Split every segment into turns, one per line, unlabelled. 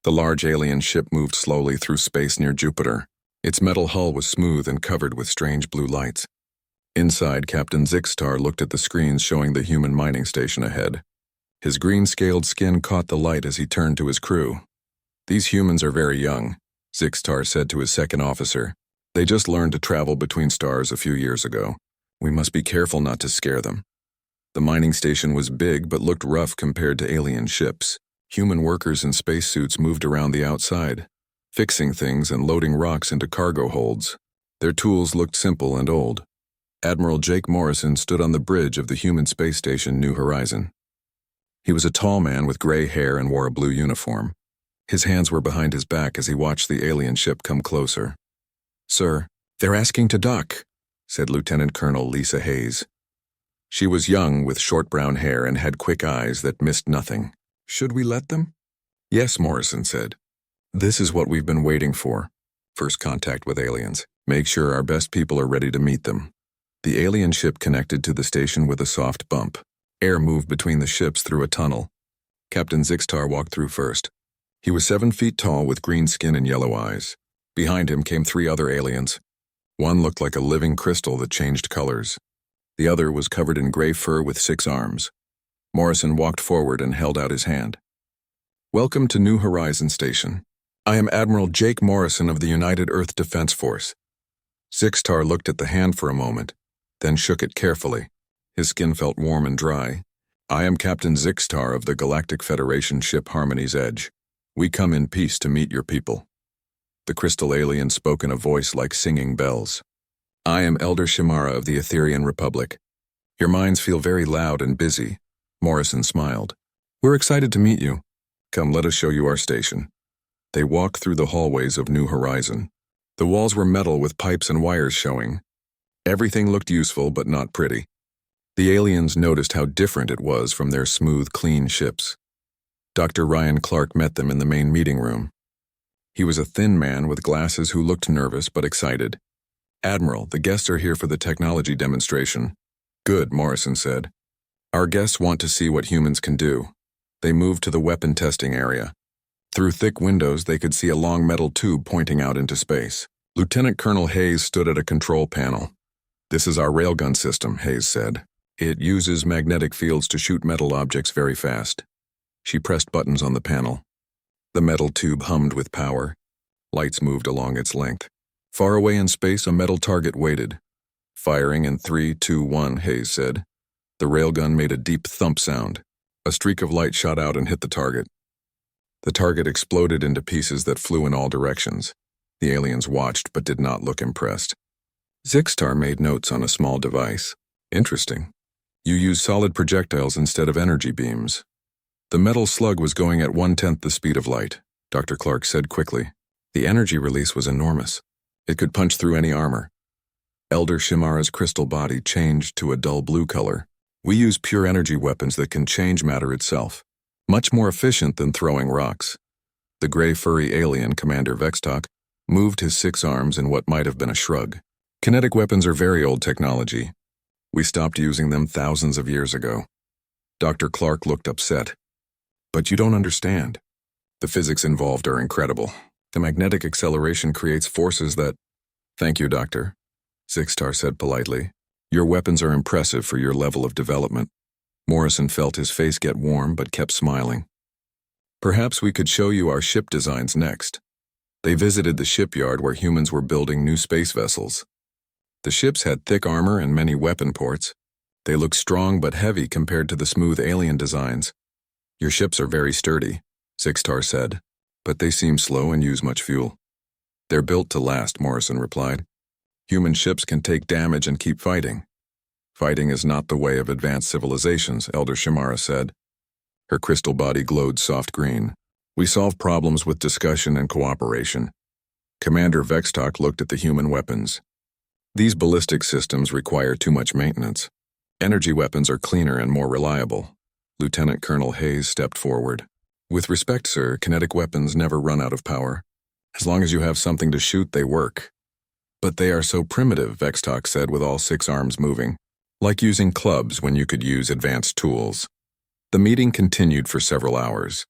The large alien ship moved slowly through space near Jupiter. Its metal hull was smooth and covered with strange blue lights. Inside, Captain Zixtar looked at the screens showing the human mining station ahead. His green-scaled skin caught the light as he turned to his crew. "These humans are very young," Zixtar said to his second officer. "They just learned to travel between stars a few years ago. We must be careful not to scare them." The mining station was big but looked rough compared to alien ships. Human workers in spacesuits moved around the outside, fixing things and loading rocks into cargo holds. Their tools looked simple and old. Admiral Jake Morrison stood on the bridge of the human space station New Horizon. He was a tall man with gray hair and wore a blue uniform. His hands were behind his back as he watched the alien ship come closer. "Sir, they're asking to dock," said Lieutenant Colonel Lisa Hayes. She was young with short brown hair and had quick eyes that missed nothing. "Should we let them?" "Yes," Morrison said. "This is what we've been waiting for. First contact with aliens. Make sure our best people are ready to meet them." The alien ship connected to the station with a soft bump. Air moved between the ships through a tunnel. Captain Zixtar walked through first. He was 7 feet tall with green skin and yellow eyes. Behind him came 3 other aliens. One looked like a living crystal that changed colors. The other was covered in gray fur with 6 arms. Morrison walked forward and held out his hand. "Welcome to New Horizon Station. I am Admiral Jake Morrison of the United Earth Defense Force." Zixtar looked at the hand for a moment, then shook it carefully. His skin felt warm and dry. "I am Captain Zixtar of the Galactic Federation ship Harmony's Edge. We come in peace to meet your people." The crystal alien spoke in a voice like singing bells. "I am Elder Shimara of the Etherian Republic. Your minds feel very loud and busy." Morrison smiled. "We're excited to meet you. Come, let us show you our station." They walked through the hallways of New Horizon. The walls were metal with pipes and wires showing. Everything looked useful but not pretty. The aliens noticed how different it was from their smooth, clean ships. Dr. Ryan Clark met them in the main meeting room. He was a thin man with glasses who looked nervous but excited. "Admiral, the guests are here for the technology demonstration." "Good," Morrison said. "Our guests want to see what humans can do." They moved to the weapon testing area. Through thick windows, they could see a long metal tube pointing out into space. Lieutenant Colonel Hayes stood at a control panel. "This is our railgun system," Hayes said. "It uses magnetic fields to shoot metal objects very fast." She pressed buttons on the panel. The metal tube hummed with power. Lights moved along its length. Far away in space, a metal target waited. "Firing in 3, 2, 1, Hayes said. The railgun made a deep thump sound. A streak of light shot out and hit the target. The target exploded into pieces that flew in all directions. The aliens watched but did not look impressed. Zixtar made notes on a small device. "Interesting. You use solid projectiles instead of energy beams." The metal slug was going at 1/10 the speed of light, Dr. Clark said quickly. The energy release was enormous. It could punch through any armor. Elder Shimara's crystal body changed to a dull blue color. "We use pure energy weapons that can change matter itself. Much more efficient than throwing rocks." The gray furry alien, Commander Vextok, moved his 6 arms in what might have been a shrug. "Kinetic weapons are very old technology. We stopped using them thousands of years ago." Dr. Clark looked upset. "But you don't understand. The physics involved are incredible. The magnetic acceleration creates forces that—" "Thank you, Doctor," Zixtar said politely. "Your weapons are impressive for your level of development." Morrison felt his face get warm but kept smiling. "Perhaps we could show you our ship designs next." They visited the shipyard where humans were building new space vessels. The ships had thick armor and many weapon ports. They looked strong but heavy compared to the smooth alien designs. "Your ships are very sturdy," Zixtar said, "but they seem slow and use much fuel." "They're built to last," Morrison replied. "Human ships can take damage and keep fighting." "Fighting is not the way of advanced civilizations," Elder Shimara said. Her crystal body glowed soft green. "We solve problems with discussion and cooperation." Commander Vextok looked at the human weapons. "These ballistic systems require too much maintenance. Energy weapons are cleaner and more reliable." Lieutenant Colonel Hayes stepped forward. "With respect, sir, kinetic weapons never run out of power. As long as you have something to shoot, they work." "But they are so primitive," Vextok said with all 6 arms moving. "Like using clubs when you could use advanced tools." The meeting continued for several hours.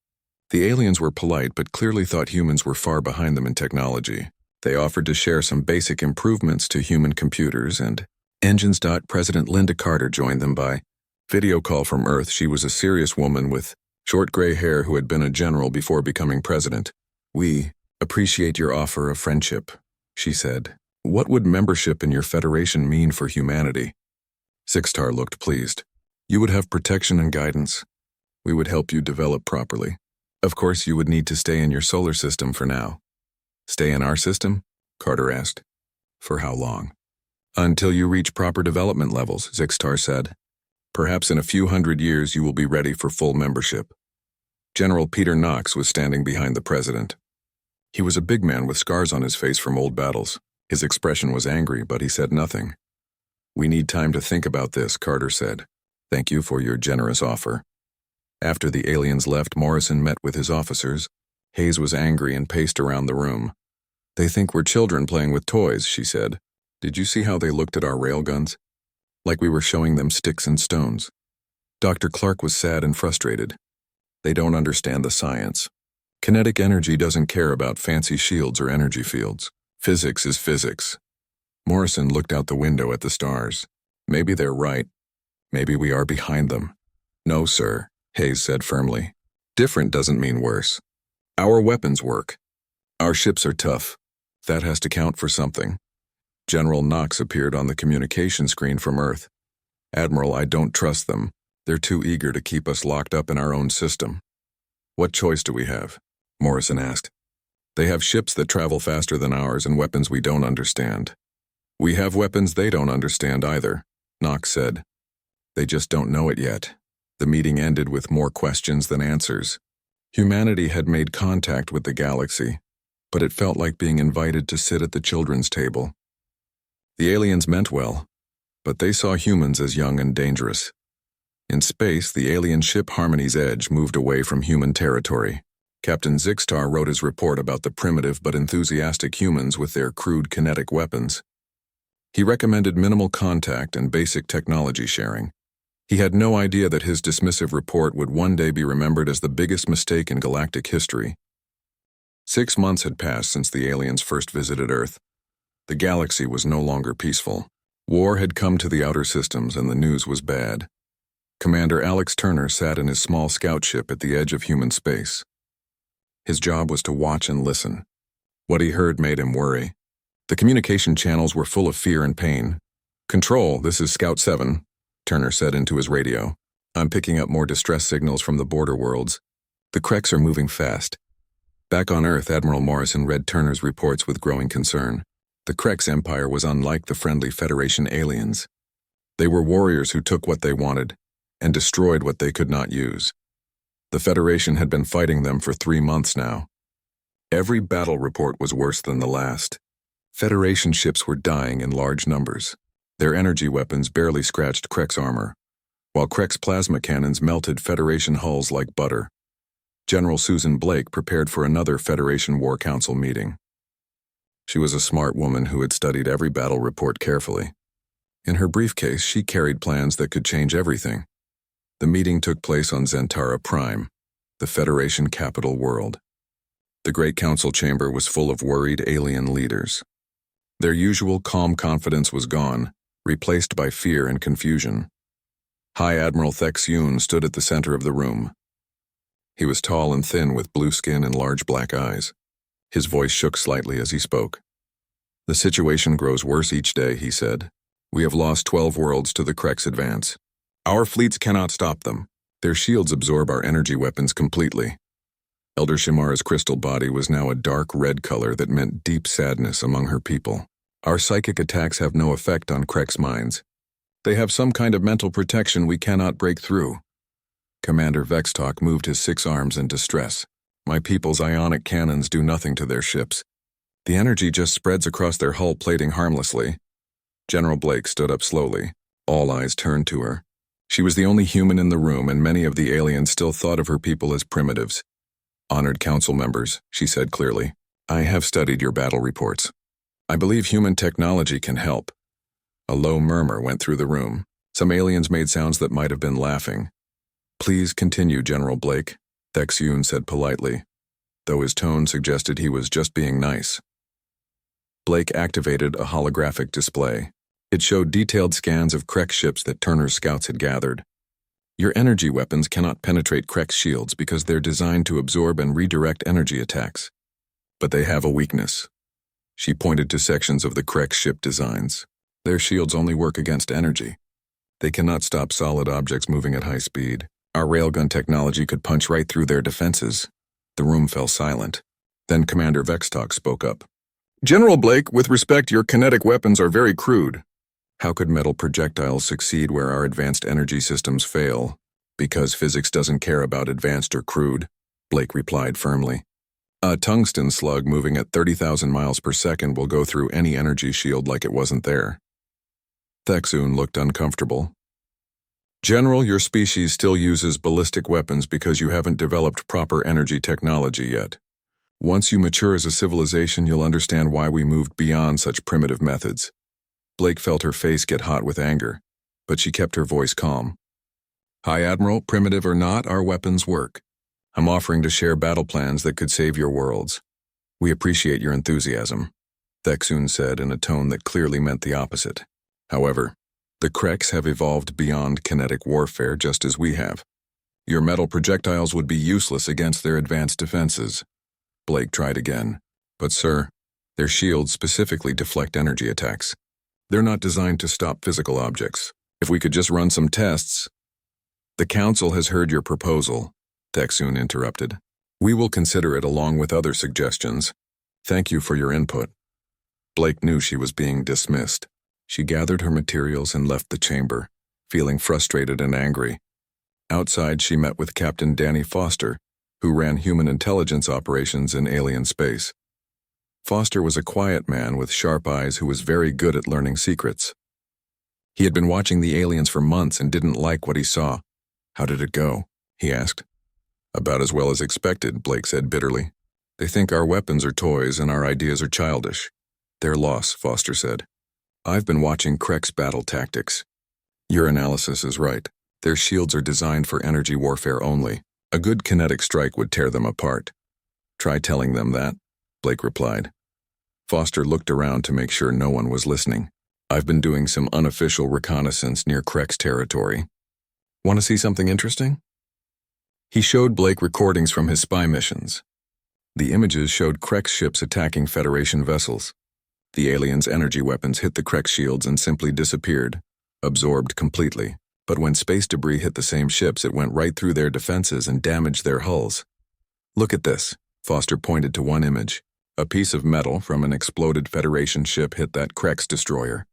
The aliens were polite but clearly thought humans were far behind them in technology. They offered to share some basic improvements to human computers and engines. President Linda Carter joined them by video call from Earth. She was a serious woman with short gray hair who had been a general before becoming president. "We appreciate your offer of friendship," she said. "What would membership in your federation mean for humanity?" Six-Star looked pleased. "You would have protection and guidance. We would help you develop properly. Of course, you would need to stay in your solar system for now." "Stay in our system?" Carter asked. "For how long?" "Until you reach proper development levels," Six-Star said. "Perhaps in a few hundred years you will be ready for full membership." General Peter Knox was standing behind the president. He was a big man with scars on his face from old battles. His expression was angry, but he said nothing. "We need time to think about this," Carter said. "Thank you for your generous offer." After the aliens left, Morrison met with his officers. Hayes was angry and paced around the room. "They think we're children playing with toys," she said. "Did you see how they looked at our railguns? Like we were showing them sticks and stones." Dr. Clark was sad and frustrated. "They don't understand the science. Kinetic energy doesn't care about fancy shields or energy fields. Physics is physics." Morrison looked out the window at the stars. "Maybe they're right. Maybe we are behind them." "No, sir," Hayes said firmly. "Different doesn't mean worse. Our weapons work. Our ships are tough. That has to count for something." General Knox appeared on the communication screen from Earth. "Admiral, I don't trust them. They're too eager to keep us locked up in our own system." "What choice do we have?" Morrison asked. "They have ships that travel faster than ours and weapons we don't understand." "We have weapons they don't understand either," Knox said. "They just don't know it yet." The meeting ended with more questions than answers. Humanity had made contact with the galaxy, but it felt like being invited to sit at the children's table. The aliens meant well, but they saw humans as young and dangerous. In space, the alien ship Harmony's Edge moved away from human territory. Captain Zixtar wrote his report about the primitive but enthusiastic humans with their crude kinetic weapons. He recommended minimal contact and basic technology sharing. He had no idea that his dismissive report would one day be remembered as the biggest mistake in galactic history. 6 months had passed since the aliens first visited Earth. The galaxy was no longer peaceful. War had come to the outer systems and the news was bad. Commander Alex Turner sat in his small scout ship at the edge of human space. His job was to watch and listen. What he heard made him worry. The communication channels were full of fear and pain. "Control, this is Scout 7, Turner said into his radio. "I'm picking up more distress signals from the border worlds. The Kreks are moving fast." Back on Earth, Admiral Morrison read Turner's reports with growing concern. The Kreks Empire was unlike the friendly Federation aliens. They were warriors who took what they wanted and destroyed what they could not use. The Federation had been fighting them for 3 months now. Every battle report was worse than the last. Federation ships were dying in large numbers. Their energy weapons barely scratched Krek's armor, while Krek's plasma cannons melted Federation hulls like butter. General Susan Blake prepared for another Federation War Council meeting. She was a smart woman who had studied every battle report carefully. In her briefcase, she carried plans that could change everything. The meeting took place on Zentara Prime, the Federation capital world. The Great Council chamber was full of worried alien leaders. Their usual calm confidence was gone, replaced by fear and confusion. High Admiral Thex Yoon stood at the center of the room. He was tall and thin with blue skin and large black eyes. His voice shook slightly as he spoke. "The situation grows worse each day," he said. "We have lost 12 worlds to the Kreks' advance. Our fleets cannot stop them. Their shields absorb our energy weapons completely." Elder Shimara's crystal body was now a dark red color that meant deep sadness among her people. "Our psychic attacks have no effect on Kreks' minds. They have some kind of mental protection we cannot break through." Commander Vextalk moved his 6 arms in distress. "My people's ionic cannons do nothing to their ships. The energy just spreads across their hull plating harmlessly." General Blake stood up slowly. All eyes turned to her. She was the only human in the room, and many of the aliens still thought of her people as primitives. "Honored council members," she said clearly, "I have studied your battle reports. I believe human technology can help." A low murmur went through the room. Some aliens made sounds that might have been laughing. "Please continue, General Blake." Thexune said politely, though his tone suggested he was just being nice. Blake activated a holographic display. It showed detailed scans of Krex ships that Turner's scouts had gathered. Your energy weapons cannot penetrate Krex shields because they're designed to absorb and redirect energy attacks. But they have a weakness. She pointed to sections of the Krex ship designs. Their shields only work against energy. They cannot stop solid objects moving at high speed. Our railgun technology could punch right through their defenses. The room fell silent. Then Commander Vextalk spoke up. General Blake, with respect, your kinetic weapons are very crude. How could metal projectiles succeed where our advanced energy systems fail? Because physics doesn't care about advanced or crude, Blake replied firmly. A tungsten slug moving at 30,000 miles per second will go through any energy shield like it wasn't there. Thexune looked uncomfortable. General, your species still uses ballistic weapons because you haven't developed proper energy technology yet. Once you mature as a civilization, you'll understand why we moved beyond such primitive methods. Blake felt her face get hot with anger, but she kept her voice calm. High Admiral, primitive or not, our weapons work. I'm offering to share battle plans that could save your worlds. We appreciate your enthusiasm, Thexune said in a tone that clearly meant the opposite. However, the Krex have evolved beyond kinetic warfare just as we have. Your metal projectiles would be useless against their advanced defenses. Blake tried again. But sir, their shields specifically deflect energy attacks. They're not designed to stop physical objects. If we could just run some tests. The Council has heard your proposal, Thexune interrupted. We will consider it along with other suggestions. Thank you for your input. Blake knew she was being dismissed. She gathered her materials and left the chamber, feeling frustrated and angry. Outside, she met with Captain Danny Foster, who ran human intelligence operations in alien space. Foster was a quiet man with sharp eyes who was very good at learning secrets. He had been watching the aliens for months and didn't like what he saw. How did it go? He asked. About as well as expected, Blake said bitterly. They think our weapons are toys and our ideas are childish. Their loss, Foster said. I've been watching Krex battle tactics. Your analysis is right. Their shields are designed for energy warfare only. A good kinetic strike would tear them apart. Try telling them that, Blake replied. Foster looked around to make sure no one was listening. I've been doing some unofficial reconnaissance near Krex territory. Want to see something interesting? He showed Blake recordings from his spy missions. The images showed Krex ships attacking Federation vessels. The aliens' energy weapons hit the Krex shields and simply disappeared, absorbed completely. But when space debris hit the same ships, it went right through their defenses and damaged their hulls. Look at this, Foster pointed to one image. A piece of metal from an exploded Federation ship hit that Krex destroyer.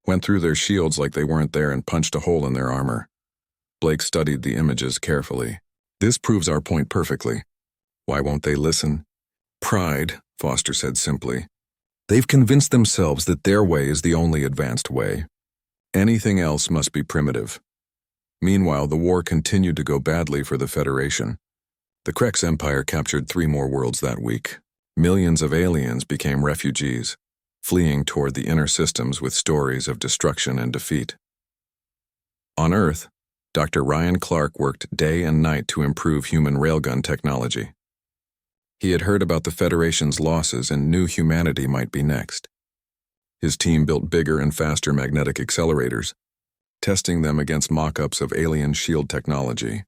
Went through their shields like they weren't there and punched a hole in their armor. Blake studied the images carefully. This proves our point perfectly. Why won't they listen? Pride, Foster said simply. They've convinced themselves that their way is the only advanced way. Anything else must be primitive. Meanwhile, the war continued to go badly for the Federation. The Krex Empire captured 3 more worlds that week. Millions of aliens became refugees, fleeing toward the inner systems with stories of destruction and defeat. On Earth, Dr. Ryan Clark worked day and night to improve human railgun technology. He had heard about the Federation's losses and knew humanity might be next. His team built bigger and faster magnetic accelerators, testing them against mock-ups of alien shield technology.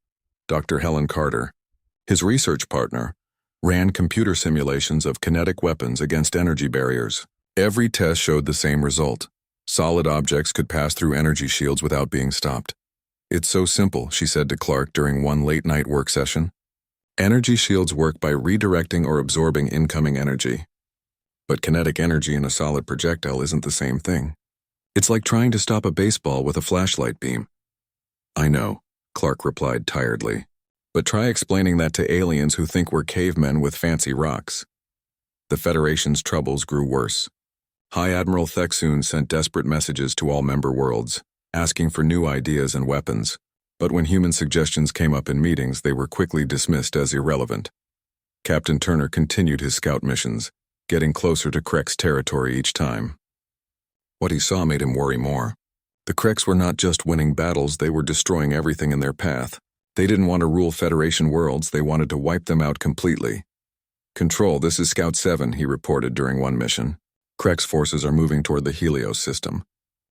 Dr. Helen Carter, his research partner, ran computer simulations of kinetic weapons against energy barriers. Every test showed the same result. Solid objects could pass through energy shields without being stopped. It's so simple, she said to Clark during one late-night work session. Energy shields work by redirecting or absorbing incoming energy. But kinetic energy in a solid projectile isn't the same thing. It's like trying to stop a baseball with a flashlight beam. I know, Clark replied tiredly. But try explaining that to aliens who think we're cavemen with fancy rocks. The Federation's troubles grew worse. High Admiral Thexune sent desperate messages to all member worlds, asking for new ideas and weapons. But when human suggestions came up in meetings, they were quickly dismissed as irrelevant. Captain Turner continued his scout missions, getting closer to Krex territory each time. What he saw made him worry more. The Krex were not just winning battles, they were destroying everything in their path. They didn't want to rule Federation worlds, they wanted to wipe them out completely. "Control, this is Scout 7, he reported during one mission. Krex forces are moving toward the Helios system.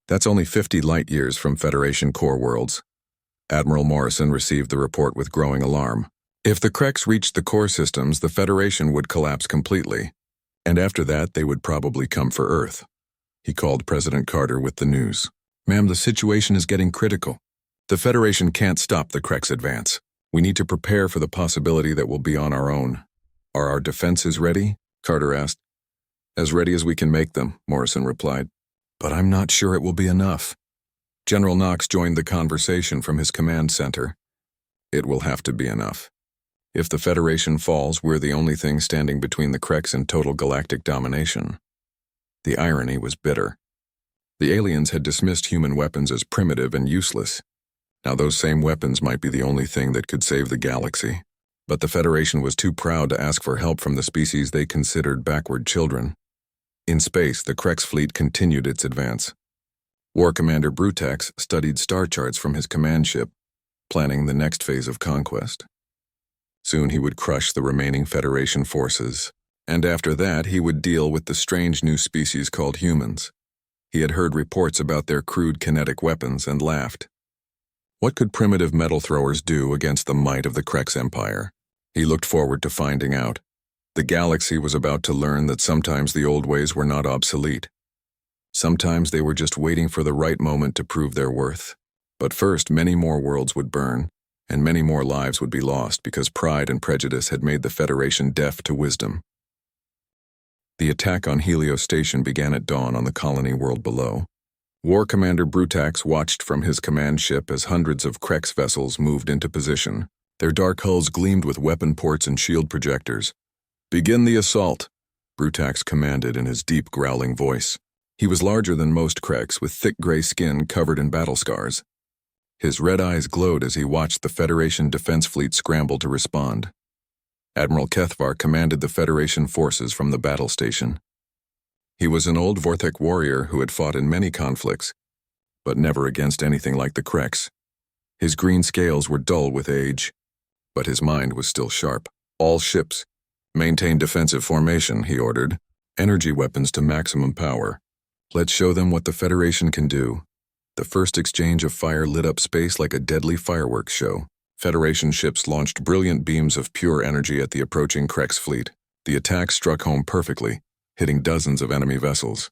That's only 50 light-years from Federation core worlds." Admiral Morrison received the report with growing alarm. If the Krex reached the core systems, the Federation would collapse completely, and after that they would probably come for Earth. He called President Carter with the news. "Ma'am, the situation is getting critical. The Federation can't stop the Krex advance. We need to prepare for the possibility that we'll be on our own." "Are our defenses ready?" Carter asked. "As ready as we can make them," Morrison replied. "But I'm not sure it will be enough." General Knox joined the conversation from his command center. "It will have to be enough. If the Federation falls, we're the only thing standing between the Krex and total galactic domination." The irony was bitter. The aliens had dismissed human weapons as primitive and useless. Now those same weapons might be the only thing that could save the galaxy. But the Federation was too proud to ask for help from the species they considered backward children. In space, the Krex fleet continued its advance. War Commander Brutax studied star charts from his command ship, planning the next phase of conquest. Soon he would crush the remaining Federation forces, and after that he would deal with the strange new species called humans. He had heard reports about their crude kinetic weapons and laughed. What could primitive metal throwers do against the might of the Krex Empire? He looked forward to finding out. The galaxy was about to learn that sometimes the old ways were not obsolete. Sometimes they were just waiting for the right moment to prove their worth. But first, many more worlds would burn, and many more lives would be lost because pride and prejudice had made the Federation deaf to wisdom. The attack on Helios Station began at dawn on the colony world below. War Commander Brutax watched from his command ship as hundreds of Krex vessels moved into position. Their dark hulls gleamed with weapon ports and shield projectors. "Begin the assault," Brutax commanded in his deep, growling voice. He was larger than most Krex, with thick gray skin covered in battle scars. His red eyes glowed as he watched the Federation defense fleet scramble to respond. Admiral Kethvar commanded the Federation forces from the battle station. He was an old Vorthek warrior who had fought in many conflicts, but never against anything like the Krex. His green scales were dull with age, but his mind was still sharp. "All ships, maintain defensive formation," he ordered. "Energy weapons to maximum power. Let's show them what the Federation can do." The first exchange of fire lit up space like a deadly fireworks show. Federation ships launched brilliant beams of pure energy at the approaching Krex fleet. The attack struck home perfectly, hitting dozens of enemy vessels.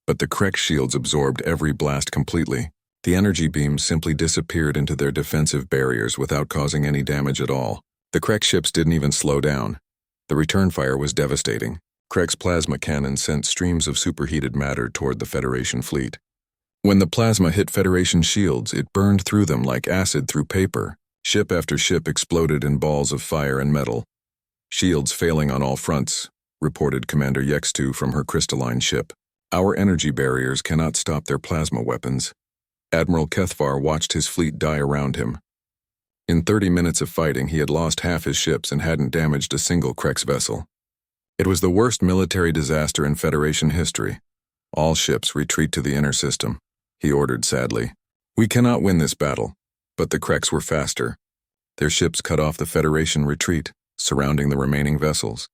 But the Krex shields absorbed every blast completely. The energy beams simply disappeared into their defensive barriers without causing any damage at all. The Krex ships didn't even slow down. The return fire was devastating. Krex plasma cannons sent streams of superheated matter toward the Federation fleet. When the plasma hit Federation shields, it burned through them like acid through paper. Ship after ship exploded in balls of fire and metal. "Shields failing on all fronts," reported Commander Yextu from her crystalline ship. "Our energy barriers cannot stop their plasma weapons." Admiral Kethvar watched his fleet die around him. In 30 minutes of fighting, he had lost half his ships and hadn't damaged a single Krex vessel. It was the worst military disaster in Federation history. "All ships retreat to the inner system," he ordered sadly. "We cannot win this battle." But the Krex were faster. Their ships cut off the Federation retreat, surrounding the remaining vessels.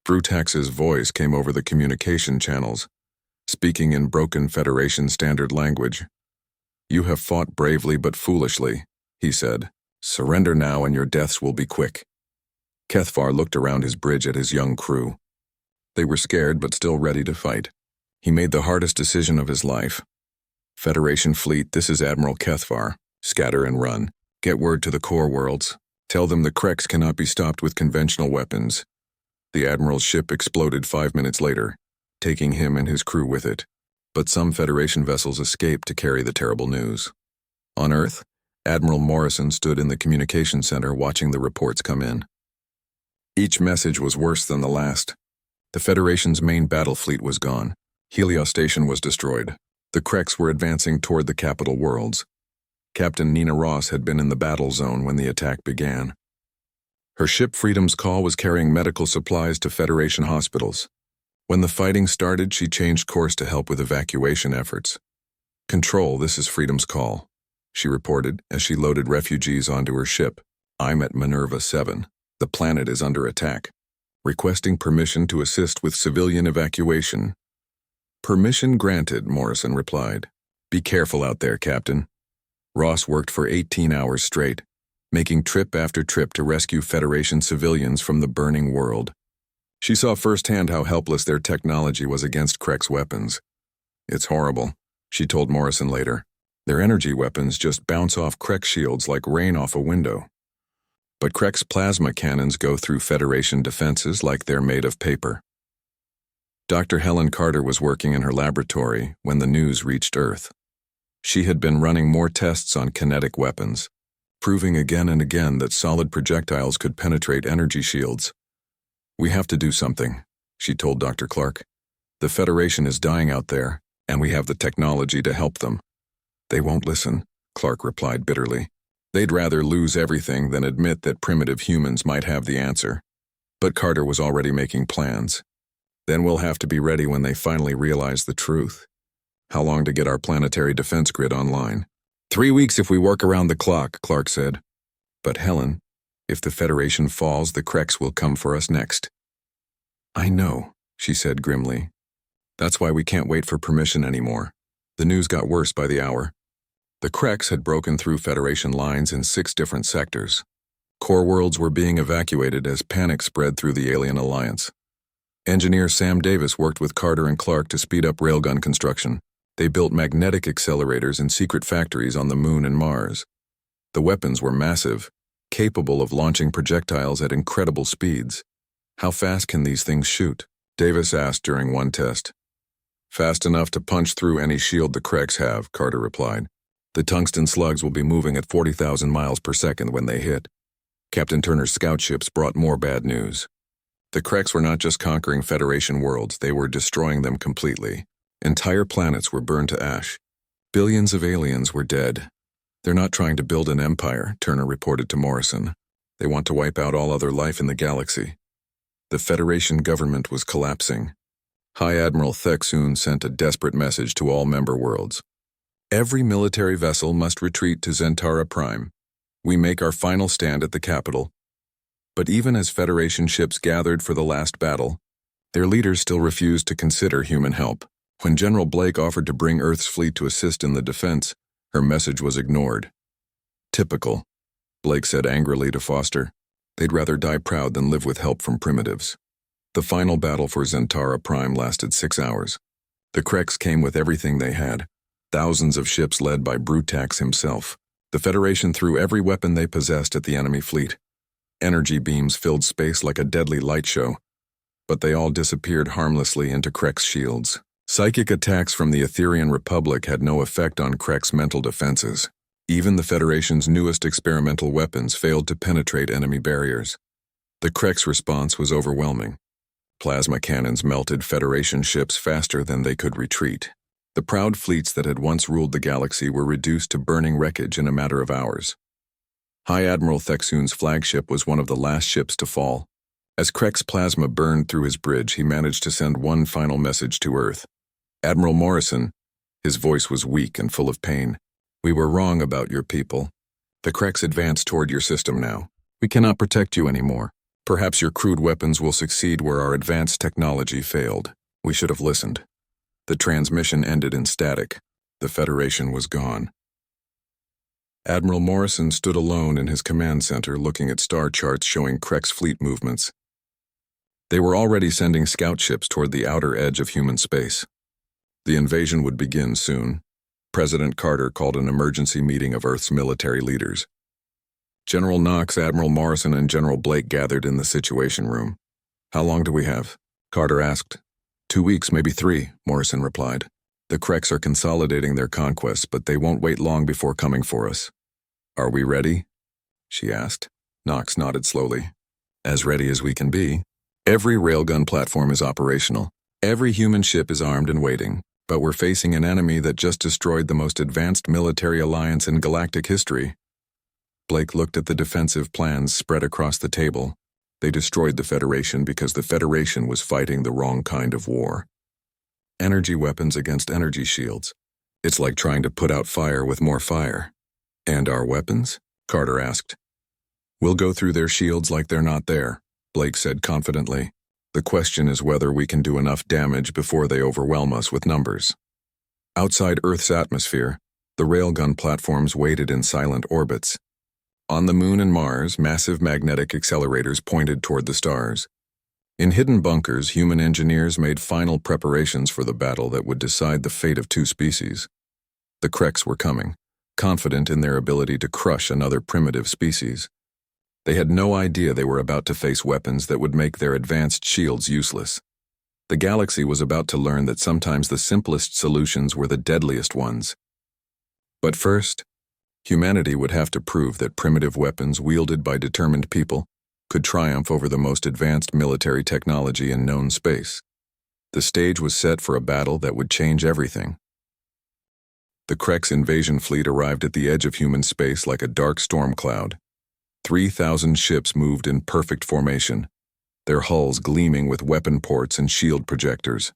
Brutax's voice came over the communication channels, speaking in broken Federation standard language. "You have fought bravely but foolishly," he said. "Surrender now and your deaths will be quick." Kethvar looked around his bridge at his young crew. They were scared but still ready to fight. He made the hardest decision of his life. "Federation fleet, this is Admiral Kethvar. Scatter and run. Get word to the core worlds. Tell them the Krex cannot be stopped with conventional weapons." The Admiral's ship exploded 5 minutes later, taking him and his crew with it. But some Federation vessels escaped to carry the terrible news. On Earth, Admiral Morrison stood in the communication center watching the reports come in. Each message was worse than the last. The Federation's main battle fleet was gone. Helios Station was destroyed. The Krex were advancing toward the capital worlds. Captain Nina Ross had been in the battle zone when the attack began. Her ship Freedom's Call was carrying medical supplies to Federation hospitals. When the fighting started, she changed course to help with evacuation efforts. "Control, this is Freedom's Call," she reported as she loaded refugees onto her ship. I'm at Minerva 7. The planet is under attack. Requesting permission to assist with civilian evacuation. Permission granted, Morrison replied. Be careful out there, Captain. Ross worked for 18 hours straight, making trip after trip to rescue Federation civilians from the burning world. She saw firsthand how helpless their technology was against Krek's weapons. It's horrible, she told Morrison later. Their energy weapons just bounce off Krek shields like rain off a window. But Krek's plasma cannons go through Federation defenses like they're made of paper. Dr. Helen Carter was working in her laboratory when the news reached Earth. She had been running more tests on kinetic weapons, proving again and again that solid projectiles could penetrate energy shields. We have to do something, she told Dr. Clark. The Federation is dying out there, and we have the technology to help them. They won't listen, Clark replied bitterly. They'd rather lose everything than admit that primitive humans might have the answer. But Carter was already making plans. Then we'll have to be ready when they finally realize the truth. How long to get our planetary defense grid online? 3 weeks if we work around the clock, Clark said. But Helen, if the Federation falls, the Kreks will come for us next. I know, she said grimly. That's why we can't wait for permission anymore. The news got worse by the hour. The Kreks had broken through Federation lines in 6 different sectors. Core worlds were being evacuated as panic spread through the alien alliance. Engineer Sam Davis worked with Carter and Clark to speed up railgun construction. They built magnetic accelerators in secret factories on the Moon and Mars. The weapons were massive, capable of launching projectiles at incredible speeds. How fast can these things shoot? Davis asked during one test. Fast enough to punch through any shield the Kreks have, Carter replied. The tungsten slugs will be moving at 40,000 miles per second when they hit. Captain Turner's scout ships brought more bad news. The Kreks were not just conquering Federation worlds, they were destroying them completely. Entire planets were burned to ash. Billions of aliens were dead. They're not trying to build an empire, Turner reported to Morrison. They want to wipe out all other life in the galaxy. The Federation government was collapsing. High Admiral Thexun sent a desperate message to all member worlds. Every military vessel must retreat to Zentara Prime. We make our final stand at the capital. But even as Federation ships gathered for the last battle, their leaders still refused to consider human help. When General Blake offered to bring Earth's fleet to assist in the defense, her message was ignored. Typical, Blake said angrily to Foster. They'd rather die proud than live with help from primitives. The final battle for Zentara Prime lasted 6 hours. The Kreks came with everything they had. Thousands of ships led by Brutax himself. The Federation threw every weapon they possessed at the enemy fleet. Energy beams filled space like a deadly light show, but they all disappeared harmlessly into Krek's shields. Psychic attacks from the Etherian Republic had no effect on Krek's mental defenses. Even the Federation's newest experimental weapons failed to penetrate enemy barriers. The Krek's response was overwhelming. Plasma cannons melted Federation ships faster than they could retreat. The proud fleets that had once ruled the galaxy were reduced to burning wreckage in a matter of hours. High Admiral Thexun's flagship was one of the last ships to fall. As Krek's plasma burned through his bridge, he managed to send one final message to Earth. Admiral Morrison, his voice was weak and full of pain. We were wrong about your people. The Kreks advance toward your system now. We cannot protect you anymore. Perhaps your crude weapons will succeed where our advanced technology failed. We should have listened. The transmission ended in static. The Federation was gone. Admiral Morrison stood alone in his command center looking at star charts showing Krek's fleet movements. They were already sending scout ships toward the outer edge of human space. The invasion would begin soon. President Carter called an emergency meeting of Earth's military leaders. General Knox, Admiral Morrison, and General Blake gathered in the Situation Room. How long do we have? Carter asked. 2 weeks, maybe 3, Morrison replied. The Kreks are consolidating their conquests, but they won't wait long before coming for us. Are we ready? She asked. Knox nodded slowly. As ready as we can be. Every railgun platform is operational. Every human ship is armed and waiting. But we're facing an enemy that just destroyed the most advanced military alliance in galactic history. Blake looked at the defensive plans spread across the table. They destroyed the Federation because the Federation was fighting the wrong kind of war. Energy weapons against energy shields. It's like trying to put out fire with more fire. And our weapons? Carter asked. We'll go through their shields like they're not there, Blake said confidently. The question is whether we can do enough damage before they overwhelm us with numbers. Outside Earth's atmosphere, the railgun platforms waited in silent orbits. On the Moon and Mars, massive magnetic accelerators pointed toward the stars. In hidden bunkers, human engineers made final preparations for the battle that would decide the fate of two species. The Kreks were coming, confident in their ability to crush another primitive species. They had no idea they were about to face weapons that would make their advanced shields useless. The galaxy was about to learn that sometimes the simplest solutions were the deadliest ones. But first, humanity would have to prove that primitive weapons wielded by determined people could triumph over the most advanced military technology in known space. The stage was set for a battle that would change everything. The Kreks invasion fleet arrived at the edge of human space like a dark storm cloud. 3,000 ships moved in perfect formation, their hulls gleaming with weapon ports and shield projectors.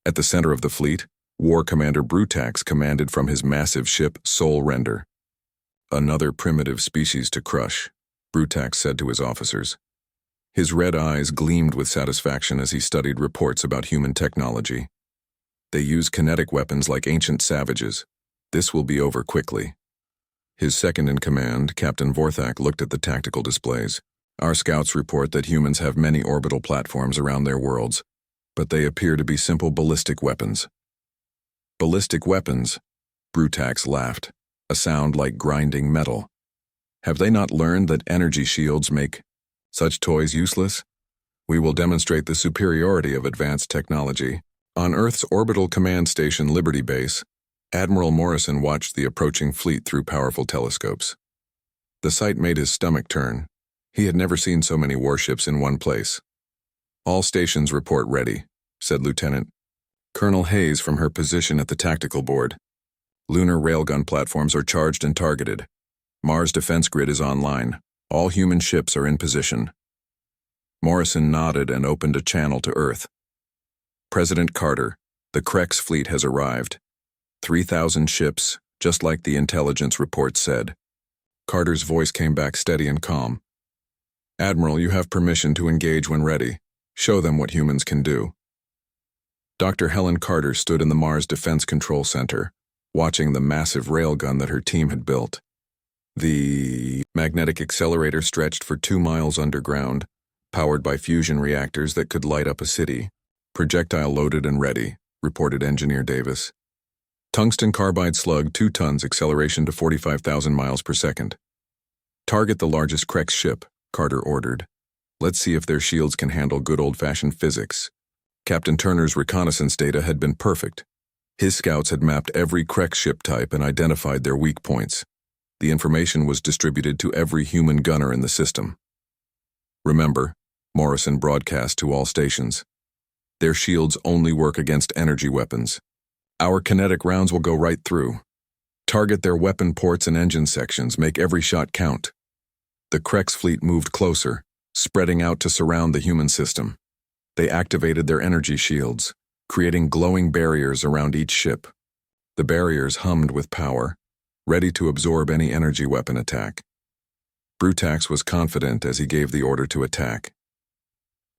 At the center of the fleet, War Commander Brutax commanded from his massive ship Soul Render. Another primitive species to crush, Brutax said to his officers. His red eyes gleamed with satisfaction as he studied reports about human technology. They use kinetic weapons like ancient savages. This will be over quickly. His second-in-command, Captain Vorthak, looked at the tactical displays. Our scouts report that humans have many orbital platforms around their worlds, but they appear to be simple ballistic weapons. Ballistic weapons? Brutax laughed, a sound like grinding metal. Have they not learned that energy shields make such toys useless? We will demonstrate the superiority of advanced technology. On Earth's orbital command station Liberty Base, Admiral Morrison watched the approaching fleet through powerful telescopes. The sight made his stomach turn. He had never seen so many warships in one place. All stations report ready, said Lieutenant Colonel Hayes from her position at the tactical board. Lunar railgun platforms are charged and targeted. Mars defense grid is online. All human ships are in position. Morrison nodded and opened a channel to Earth. President Carter, the Kreks fleet has arrived. 3,000 ships, just like the intelligence report said. Carter's voice came back steady and calm. Admiral, you have permission to engage when ready. Show them what humans can do. Dr. Helen Carter stood in the Mars Defense Control Center, watching the massive railgun that her team had built. The magnetic accelerator stretched for 2 miles underground, powered by fusion reactors that could light up a city. Projectile loaded and ready, reported Engineer Davis. Tungsten carbide slug, 2 tons, acceleration to 45,000 miles per second. Target the largest Kreks ship, Carter ordered. Let's see if their shields can handle good old-fashioned physics. Captain Turner's reconnaissance data had been perfect. His scouts had mapped every Kreks ship type and identified their weak points. The information was distributed to every human gunner in the system. Remember, Morrison broadcast to all stations. Their shields only work against energy weapons. Our kinetic rounds will go right through. Target their weapon ports and engine sections, make every shot count. The Kreks fleet moved closer, spreading out to surround the human system. They activated their energy shields, creating glowing barriers around each ship. The barriers hummed with power, ready to absorb any energy weapon attack. Brutax was confident as he gave the order to attack.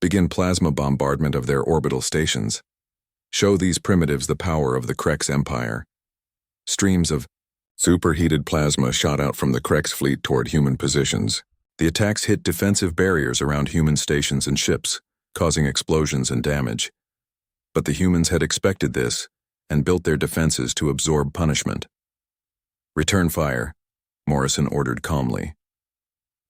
Begin plasma bombardment of their orbital stations. Show these primitives the power of the Kreks Empire. Streams of superheated plasma shot out from the Kreks fleet toward human positions. The attacks hit defensive barriers around human stations and ships, causing explosions and damage. But the humans had expected this and built their defenses to absorb punishment. Return fire, Morrison ordered calmly.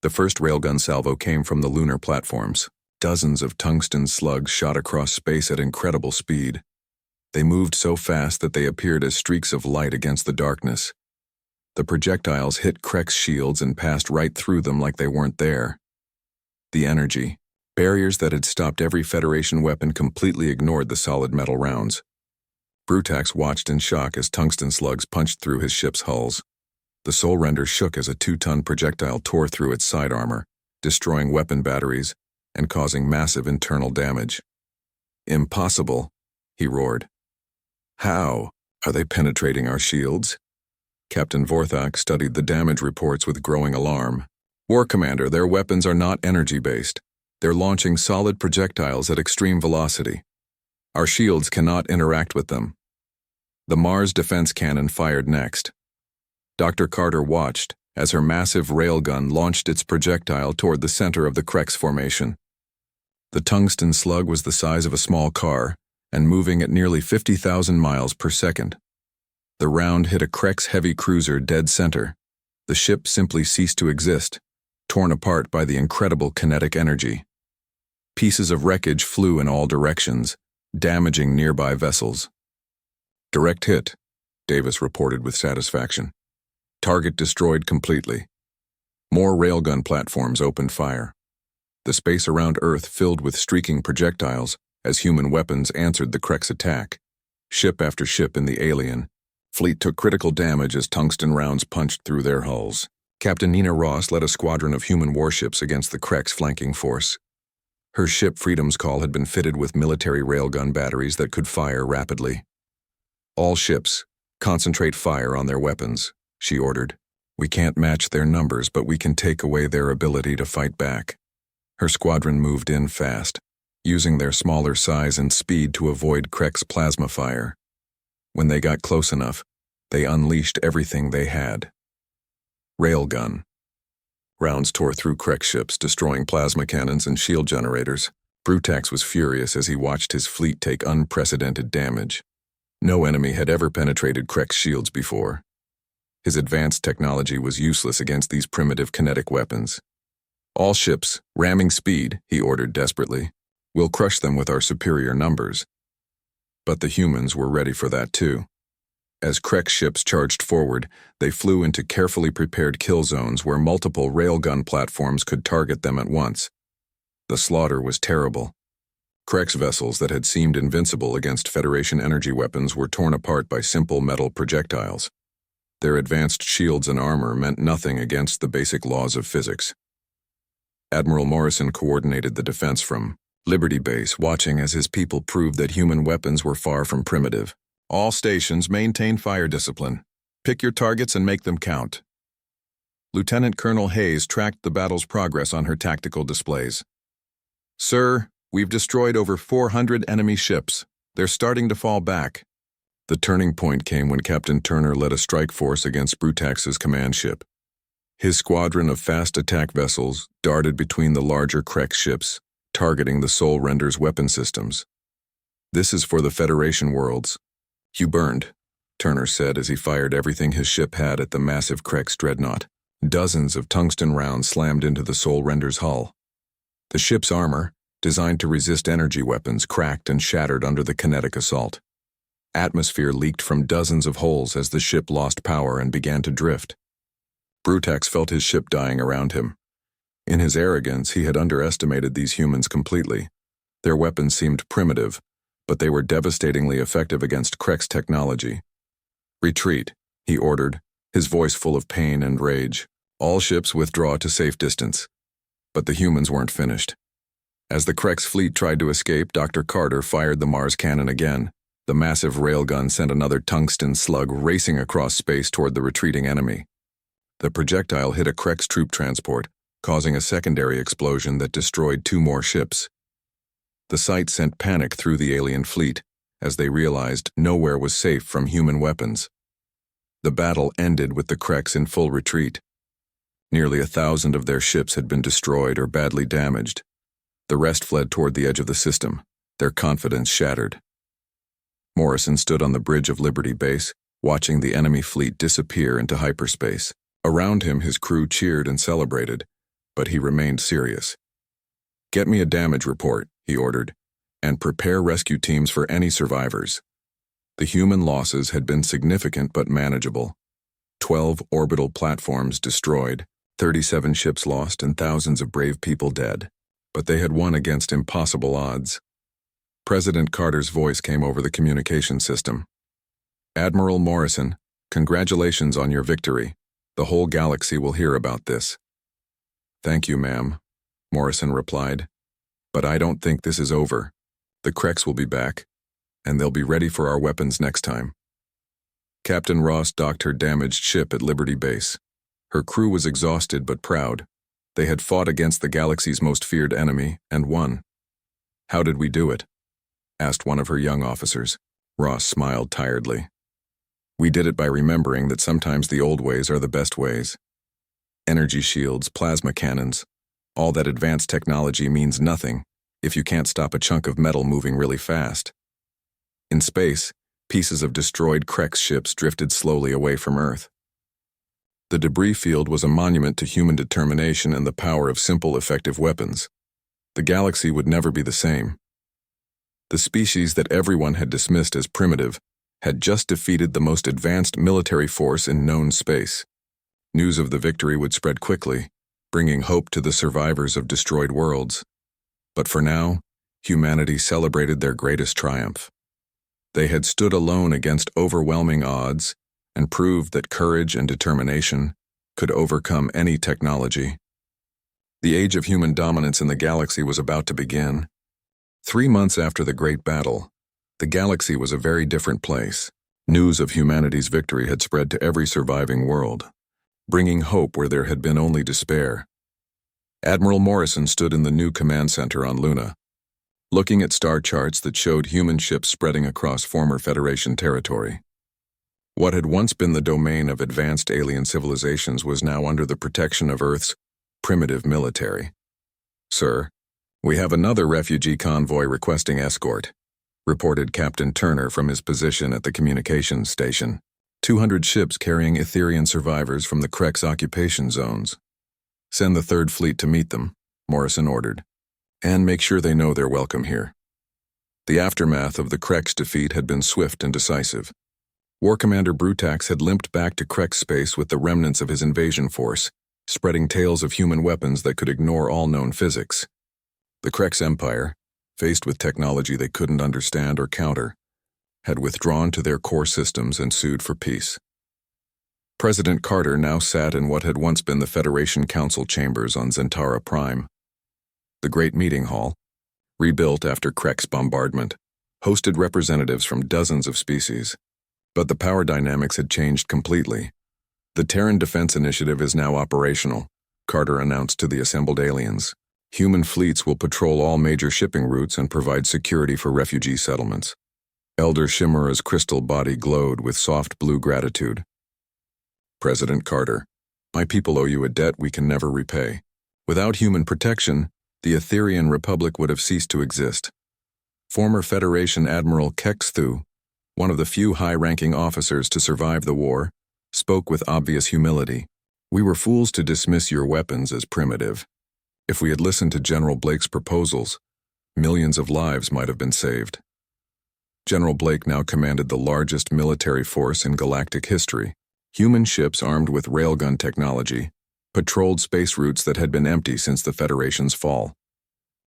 The first railgun salvo came from the lunar platforms. Dozens of tungsten slugs shot across space at incredible speed. They moved so fast that they appeared as streaks of light against the darkness. The projectiles hit Kreks' shields and passed right through them like they weren't there. The energy, barriers that had stopped every Federation weapon, completely ignored the solid metal rounds. Brutax watched in shock as tungsten slugs punched through his ship's hulls. The Soul Render shook as a 2-ton projectile tore through its side armor, destroying weapon batteries and causing massive internal damage. Impossible, he roared. How? Are they penetrating our shields? Captain Vorthak studied the damage reports with growing alarm. War Commander, their weapons are not energy-based. They're launching solid projectiles at extreme velocity. Our shields cannot interact with them. The Mars defense cannon fired next. Dr. Carter watched as her massive railgun launched its projectile toward the center of the Krex formation. The tungsten slug was the size of a small car and moving at nearly 50,000 miles per second. The round hit a Krex heavy cruiser dead center. The ship simply ceased to exist, torn apart by the incredible kinetic energy. Pieces of wreckage flew in all directions, damaging nearby vessels. Direct hit, Davis reported with satisfaction. Target destroyed completely. More railgun platforms opened fire. The space around Earth filled with streaking projectiles as human weapons answered the Krex attack. Ship after ship in the alien fleet took critical damage as tungsten rounds punched through their hulls. Captain Nina Ross led a squadron of human warships against the Krex flanking force. Her ship Freedom's Call had been fitted with military railgun batteries that could fire rapidly. All ships, concentrate fire on their weapons, she ordered. We can't match their numbers, but we can take away their ability to fight back. Her squadron moved in fast, using their smaller size and speed to avoid Krex plasma fire. When they got close enough, they unleashed everything they had. Railgun. Rounds tore through Krex ships, destroying plasma cannons and shield generators. Brutax was furious as he watched his fleet take unprecedented damage. No enemy had ever penetrated Krex shields before. His advanced technology was useless against these primitive kinetic weapons. All ships, ramming speed, he ordered desperately. We'll crush them with our superior numbers. But the humans were ready for that too. As Krex ships charged forward, they flew into carefully prepared kill zones where multiple railgun platforms could target them at once. The slaughter was terrible. Krex vessels that had seemed invincible against Federation energy weapons were torn apart by simple metal projectiles. Their advanced shields and armor meant nothing against the basic laws of physics. Admiral Morrison coordinated the defense from Liberty Base, watching as his people proved that human weapons were far from primitive. All stations maintain fire discipline. Pick your targets and make them count. Lieutenant Colonel Hayes tracked the battle's progress on her tactical displays. Sir, we've destroyed over 400 enemy ships. They're starting to fall back. The turning point came when Captain Turner led a strike force against Brutax's command ship. His squadron of fast attack vessels darted between the larger Krex ships, targeting the Soul Render's weapon systems. This is for the Federation worlds. You burned, Turner said as he fired everything his ship had at the massive Krex dreadnought. Dozens of tungsten rounds slammed into the Soul Render's hull. The ship's armor, designed to resist energy weapons, cracked and shattered under the kinetic assault. Atmosphere leaked from dozens of holes as the ship lost power and began to drift. Brutax felt his ship dying around him. In his arrogance, he had underestimated these humans completely. Their weapons seemed primitive, but they were devastatingly effective against Krex technology. Retreat, he ordered, his voice full of pain and rage. All ships withdraw to safe distance. But the humans weren't finished. As the Krex fleet tried to escape, Dr. Carter fired the Mars cannon again. The massive railgun sent another tungsten slug racing across space toward the retreating enemy. The projectile hit a Krex troop transport, causing a secondary explosion that destroyed 2 more ships. The sight sent panic through the alien fleet, as they realized nowhere was safe from human weapons. The battle ended with the Krex in full retreat. Nearly 1,000 of their ships had been destroyed or badly damaged. The rest fled toward the edge of the system, their confidence shattered. Morrison stood on the bridge of Liberty Base, watching the enemy fleet disappear into hyperspace. Around him, his crew cheered and celebrated, but he remained serious. Get me a damage report, he ordered, and prepare rescue teams for any survivors. The human losses had been significant but manageable. 12 orbital platforms destroyed, 37 ships lost, and thousands of brave people dead. But they had won against impossible odds. President Carter's voice came over the communication system. Admiral Morrison, congratulations on your victory. The whole galaxy will hear about this. Thank you, ma'am, Morrison replied. But I don't think this is over. The Krex will be back, and they'll be ready for our weapons next time. Captain Ross docked her damaged ship at Liberty Base. Her crew was exhausted but proud. They had fought against the galaxy's most feared enemy and won. "How did we do it?" asked one of her young officers. Ross smiled tiredly. "We did it by remembering that sometimes the old ways are the best ways. Energy shields, plasma cannons, all that advanced technology means nothing if you can't stop a chunk of metal moving really fast." In space, pieces of destroyed Krex ships drifted slowly away from Earth. The debris field was a monument to human determination and the power of simple, effective weapons. The galaxy would never be the same. The species that everyone had dismissed as primitive had just defeated the most advanced military force in known space. News of the victory would spread quickly, bringing hope to the survivors of destroyed worlds. But for now, humanity celebrated their greatest triumph. They had stood alone against overwhelming odds and proved that courage and determination could overcome any technology. The age of human dominance in the galaxy was about to begin. 3 months after the Great Battle, the galaxy was a very different place. News of humanity's victory had spread to every surviving world, bringing hope where there had been only despair. Admiral Morrison stood in the new command center on Luna, looking at star charts that showed human ships spreading across former Federation territory. What had once been the domain of advanced alien civilizations was now under the protection of Earth's primitive military. "Sir, we have another refugee convoy requesting escort," reported Captain Turner from his position at the communications station. 200 ships carrying Etherian survivors from the Krex occupation zones. "Send the Third Fleet to meet them," Morrison ordered, "and make sure they know they're welcome here." The aftermath of the Krex defeat had been swift and decisive. War Commander Brutax had limped back to Krex space with the remnants of his invasion force, spreading tales of human weapons that could ignore all known physics. The Krex Empire, faced with technology they couldn't understand or counter, had withdrawn to their core systems and sued for peace. President Carter now sat in what had once been the Federation Council chambers on Zentara Prime. The Great Meeting Hall, rebuilt after Krex bombardment, hosted representatives from dozens of species. But the power dynamics had changed completely. "The Terran Defense Initiative is now operational," Carter announced to the assembled aliens. "Human fleets will patrol all major shipping routes and provide security for refugee settlements." Elder Shimura's crystal body glowed with soft blue gratitude. "President Carter, my people owe you a debt we can never repay. Without human protection, the Etherian Republic would have ceased to exist." Former Federation Admiral Kexthu, one of the few high-ranking officers to survive the war, spoke with obvious humility. "We were fools to dismiss your weapons as primitive. If we had listened to General Blake's proposals, millions of lives might have been saved." General Blake now commanded the largest military force in galactic history. Human ships armed with railgun technology patrolled space routes that had been empty since the Federation's fall.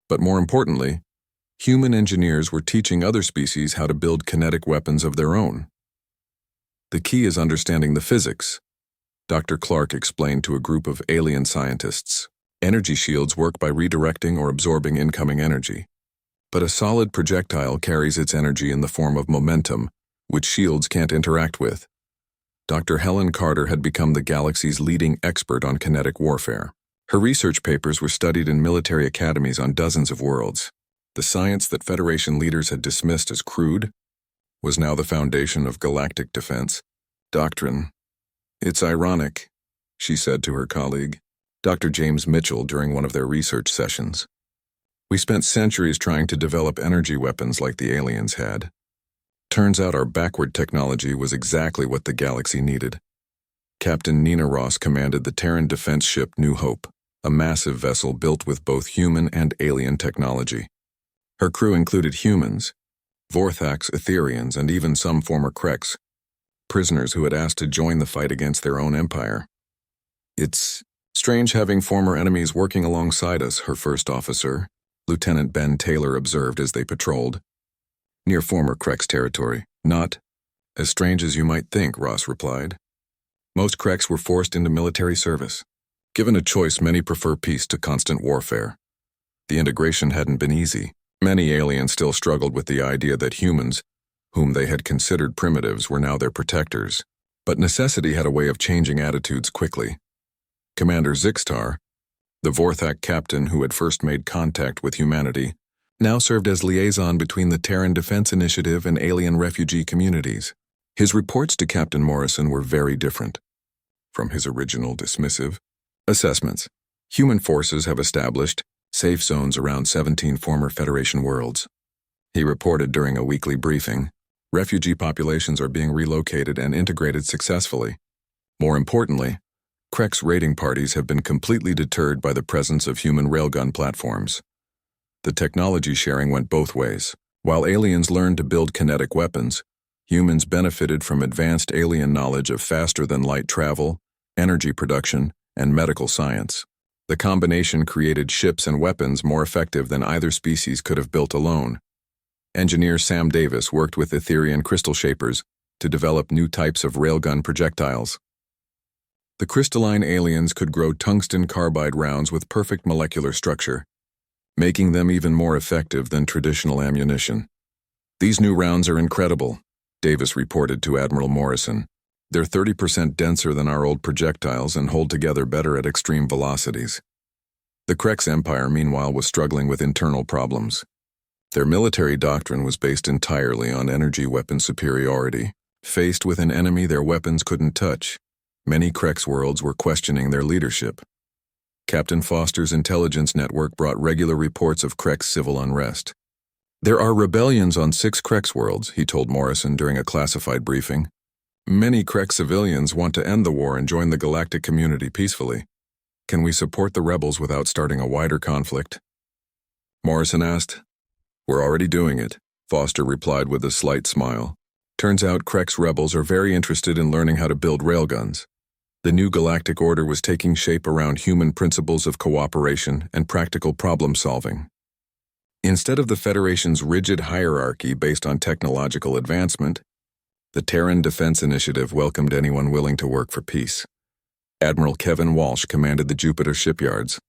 But more importantly, human engineers were teaching other species how to build kinetic weapons of their own. "The key is understanding the physics," Dr. Clark explained to a group of alien scientists. "Energy shields work by redirecting or absorbing incoming energy. But a solid projectile carries its energy in the form of momentum, which shields can't interact with." Dr. Helen Carter had become the galaxy's leading expert on kinetic warfare. Her research papers were studied in military academies on dozens of worlds. The science that Federation leaders had dismissed as crude was now the foundation of galactic defense. "Doctrine. It's ironic," she said to her colleague, Dr. James Mitchell, during one of their research sessions. "We spent centuries trying to develop energy weapons like the aliens had. Turns out our backward technology was exactly what the galaxy needed." Captain Nina Ross commanded the Terran defense ship New Hope, a massive vessel built with both human and alien technology. Her crew included humans, Vorthax Etherians, and even some former Krex, prisoners who had asked to join the fight against their own empire. "It's strange having former enemies working alongside us," her first officer, Lieutenant Ben Taylor, observed as they patrolled near former Krex territory. "Not as strange as you might think," Ross replied. "Most Krex were forced into military service. Given a choice, many prefer peace to constant warfare. The integration hadn't been easy. Many aliens still struggled with the idea that humans, whom they had considered primitives, were now their protectors. But necessity had a way of changing attitudes quickly. Commander Zixtar, The Vorthak captain who had first made contact with humanity now served as liaison between the Terran Defense Initiative and alien refugee communities. His reports to Captain Morrison were very different from his original dismissive assessments. Human forces have established safe zones around 17 former Federation worlds. He reported during a weekly briefing, refugee populations are being relocated and integrated successfully. More importantly, Krek's raiding parties have been completely deterred by the presence of human railgun platforms. The technology sharing went both ways. While aliens learned to build kinetic weapons, humans benefited from advanced alien knowledge of faster-than-light travel, energy production, and medical science. The combination created ships and weapons more effective than either species could have built alone. Engineer Sam Davis worked with Etherian crystal shapers to develop new types of railgun projectiles. The crystalline aliens could grow tungsten carbide rounds with perfect molecular structure, making them even more effective than traditional ammunition. "These new rounds are incredible," Davis reported to Admiral Morrison. "They're 30% denser than our old projectiles and hold together better at extreme velocities." The Krex Empire, meanwhile, was struggling with internal problems. Their military doctrine was based entirely on energy weapon superiority. Faced with an enemy their weapons couldn't touch, many Krex worlds were questioning their leadership. Captain Foster's intelligence network brought regular reports of Krex civil unrest. "There are rebellions on 6 Krex worlds," he told Morrison during a classified briefing. "Many Krex civilians want to end the war and join the galactic community peacefully. Can we support the rebels without starting a wider conflict?" Morrison asked. "We're already doing it," Foster replied with a slight smile. "Turns out Krex rebels are very interested in learning how to build railguns." The new galactic order was taking shape around human principles of cooperation and practical problem-solving. Instead of the Federation's rigid hierarchy based on technological advancement, the Terran Defense Initiative welcomed anyone willing to work for peace. Admiral Kevin Walsh commanded the Jupiter shipyards,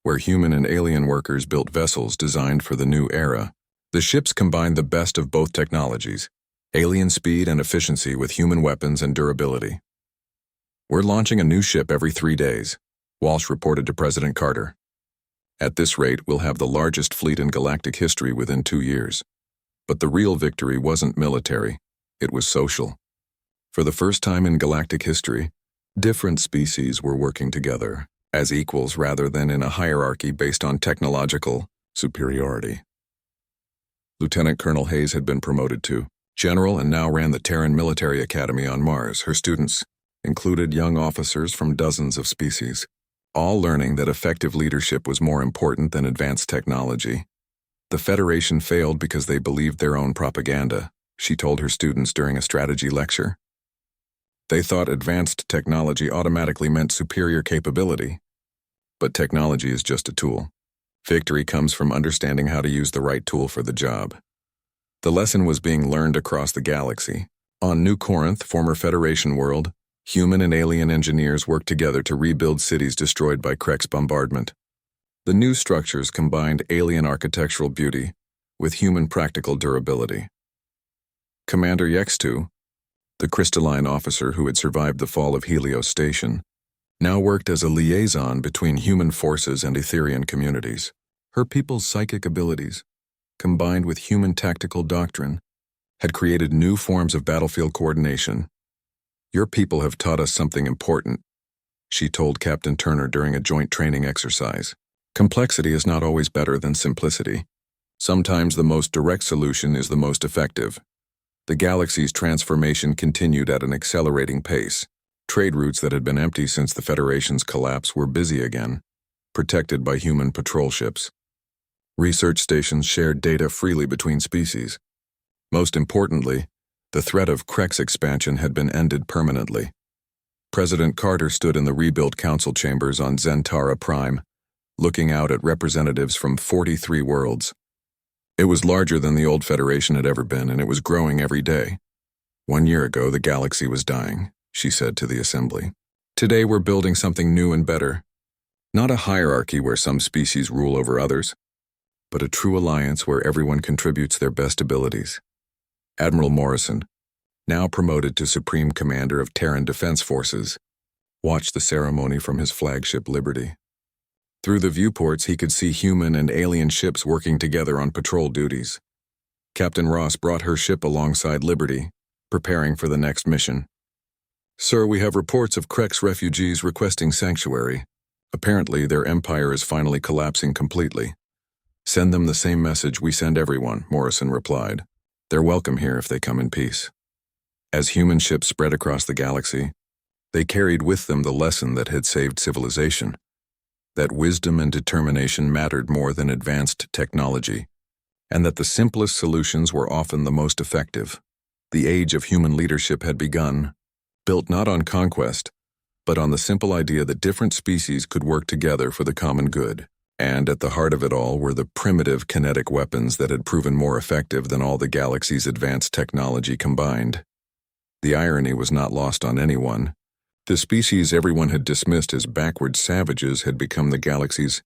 where human and alien workers built vessels designed for the new era. The ships combined the best of both technologies, alien speed and efficiency with human weapons and durability. "We're launching a new ship every 3 days," Walsh reported to President Carter. "At this rate, we'll have the largest fleet in galactic history within 2 years. But the real victory wasn't military, it was social. For the first time in galactic history, different species were working together, as equals rather than in a hierarchy based on technological superiority." Lieutenant Colonel Hayes had been promoted to general and now ran the Terran Military Academy on Mars. Her students included young officers from dozens of species, all learning that effective leadership was more important than advanced technology. "The Federation failed because they believed their own propaganda," she told her students during a strategy lecture. "They thought advanced technology automatically meant superior capability. But technology is just a tool. Victory comes from understanding how to use the right tool for the job." The lesson was being learned across the galaxy. On New Corinth, former Federation world, human and alien engineers worked together to rebuild cities destroyed by Krex bombardment. The new structures combined alien architectural beauty with human practical durability. Commander Yextu, the crystalline officer who had survived the fall of Helios Station, now worked as a liaison between human forces and Etherian communities. Her people's psychic abilities, combined with human tactical doctrine, had created new forms of battlefield coordination. "Your people have taught us something important," she told Captain Turner during a joint training exercise. "Complexity is not always better than simplicity. Sometimes the most direct solution is the most effective." The galaxy's transformation continued at an accelerating pace. Trade routes that had been empty since the Federation's collapse were busy again, protected by human patrol ships. Research stations shared data freely between species. Most importantly, the threat of Krex expansion had been ended permanently. President Carter stood in the rebuilt council chambers on Zentara Prime, looking out at representatives from 43 worlds. It was larger than the old Federation had ever been, and it was growing every day. 1 year ago, the galaxy was dying, she said to the assembly. Today, we're building something new and better. Not a hierarchy where some species rule over others, but a true alliance where everyone contributes their best abilities. Admiral Morrison, now promoted to Supreme Commander of Terran Defense Forces, watched the ceremony from his flagship Liberty. Through the viewports, he could see human and alien ships working together on patrol duties. Captain Ross brought her ship alongside Liberty, preparing for the next mission. "Sir, we have reports of Krex refugees requesting sanctuary. Apparently, their empire is finally collapsing completely. Send them the same message we send everyone," Morrison replied. "They're welcome here if they come in peace." As human ships spread across the galaxy, they carried with them the lesson that had saved civilization, that wisdom and determination mattered more than advanced technology, and that the simplest solutions were often the most effective. The age of human leadership had begun, built not on conquest, but on the simple idea that different species could work together for the common good. And at the heart of it all were the primitive kinetic weapons that had proven more effective than all the galaxy's advanced technology combined. The irony was not lost on anyone. The species everyone had dismissed as backward savages had become the galaxy's